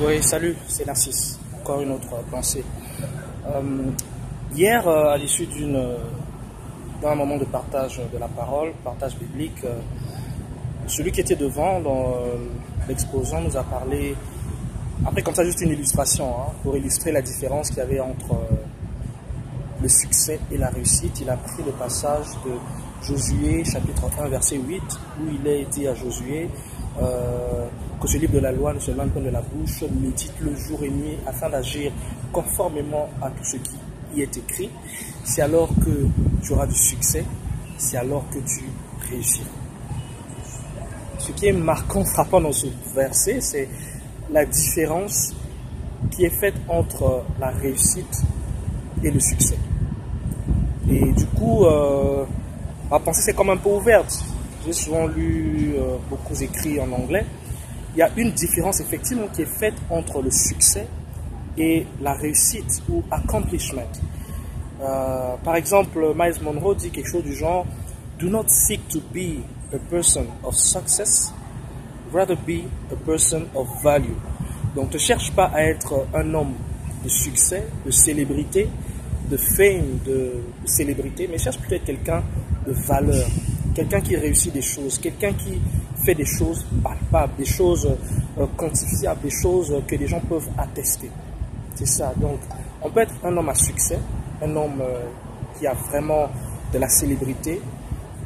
Oui, salut, c'est Narcisse. Encore une autre pensée. Hier, à l'issue d'un moment de partage de la parole, partage biblique, celui qui était devant dans l'exposant nous a parlé, après comme ça juste une illustration, pour illustrer la différence qu'il y avait entre le succès et la réussite. Il a pris le passage de Josué chapitre 1 verset 8 où il est dit à Josué que ce livre de la loi ne se loigne pas de la bouche, médite-le jour et nuit afin d'agir conformément à tout ce qui y est écrit. C'est alors que tu auras du succès, c'est alors que tu réussiras. Ce qui est marquant, frappant dans ce verset, c'est la différence qui est faite entre la réussite et le succès. Et du coup, ma pensée c'est comme un peu ouverte. J'ai souvent lu beaucoup écrits en anglais. Il y a une différence effectivement qui est faite entre le succès et la réussite ou accomplishment. Par exemple, Miles Monroe dit quelque chose du genre "Do not seek to be a person of success, rather be a person of value." Donc, ne cherche pas à être un homme de succès, de célébrité, de fame, de célébrité, mais cherche peut-être quelqu'un de valeur, quelqu'un qui réussit des choses, quelqu'un qui fait des choses palpables, des choses quantifiables, des choses que les gens peuvent attester. C'est ça. Donc, on peut être un homme à succès, un homme qui a vraiment de la célébrité,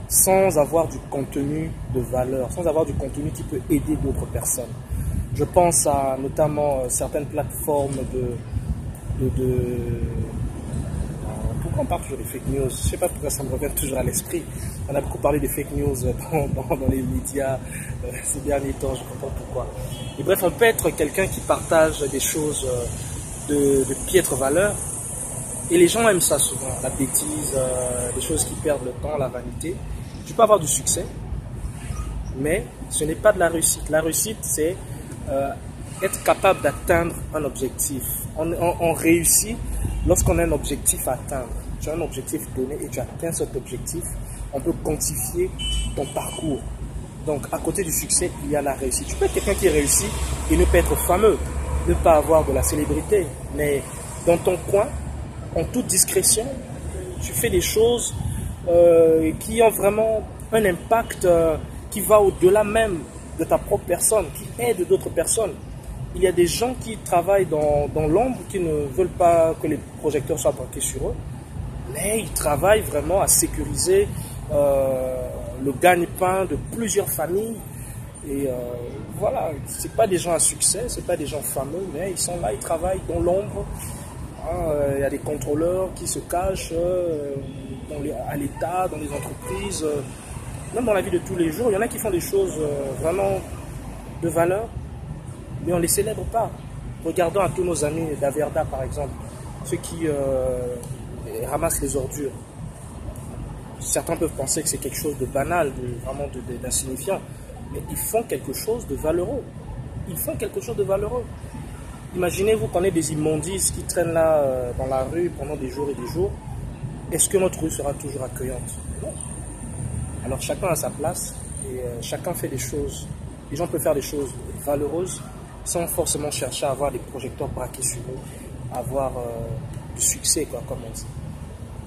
sans avoir du contenu de valeur, sans avoir du contenu qui peut aider d'autres personnes. Je pense à notamment certaines plateformes pourquoi on parle toujours des fake news? Je ne sais pas pourquoi ça me revient toujours à l'esprit. On a beaucoup parlé des fake news dans les médias ces derniers temps, je ne comprends pas pourquoi. Et bref, on peut être quelqu'un qui partage des choses de piètre valeur. Et les gens aiment ça souvent, la bêtise, des choses qui perdent le temps, la vanité. Tu peux avoir du succès, mais ce n'est pas de la réussite. La réussite, c'est être capable d'atteindre un objectif. On réussit lorsqu'on a un objectif à atteindre. Tu as un objectif donné et tu atteins cet objectif, on peut quantifier ton parcours. Donc, à côté du succès, il y a la réussite. Tu peux être quelqu'un qui réussit et ne pas être fameux, ne pas avoir de la célébrité, mais dans ton coin, en toute discrétion, tu fais des choses qui ont vraiment un impact qui va au-delà même de ta propre personne, qui aide d'autres personnes. Il y a des gens qui travaillent dans l'ombre, qui ne veulent pas que les projecteurs soient braqués sur eux, mais ils travaillent vraiment à sécuriser le gagne-pain de plusieurs familles. Et voilà, ce n'est pas des gens à succès, ce n'est pas des gens fameux, mais ils sont là, ils travaillent dans l'ombre. Il y a des contrôleurs qui se cachent à l'État, dans les entreprises, même dans la vie de tous les jours. Il y en a qui font des choses vraiment de valeur, mais on ne les célèbre pas. Regardons à tous nos amis d'Averda, par exemple, ceux qui ramassent les ordures. Certains peuvent penser que c'est quelque chose de banal, vraiment d'insignifiant, mais ils font quelque chose de valeureux. Ils font quelque chose de valeureux. Imaginez-vous qu'on ait des immondices qui traînent là dans la rue pendant des jours et des jours. Est-ce que notre rue sera toujours accueillante? Non. Alors chacun a sa place et chacun fait des choses. Les gens peuvent faire des choses valeureuses sans forcément chercher à avoir des projecteurs braqués sur eux, avoir du succès, quoi, comme on dit.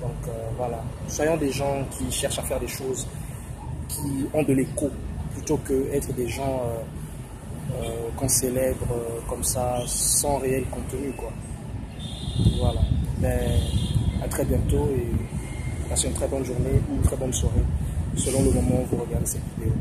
Donc voilà, soyons des gens qui cherchent à faire des choses qui ont de l'écho, plutôt qu'être des gens qu'on célèbre comme ça, sans réel contenu, quoi. Voilà. Mais à très bientôt et passez une très bonne journée ou une très bonne soirée, selon le moment où vous regardez cette vidéo.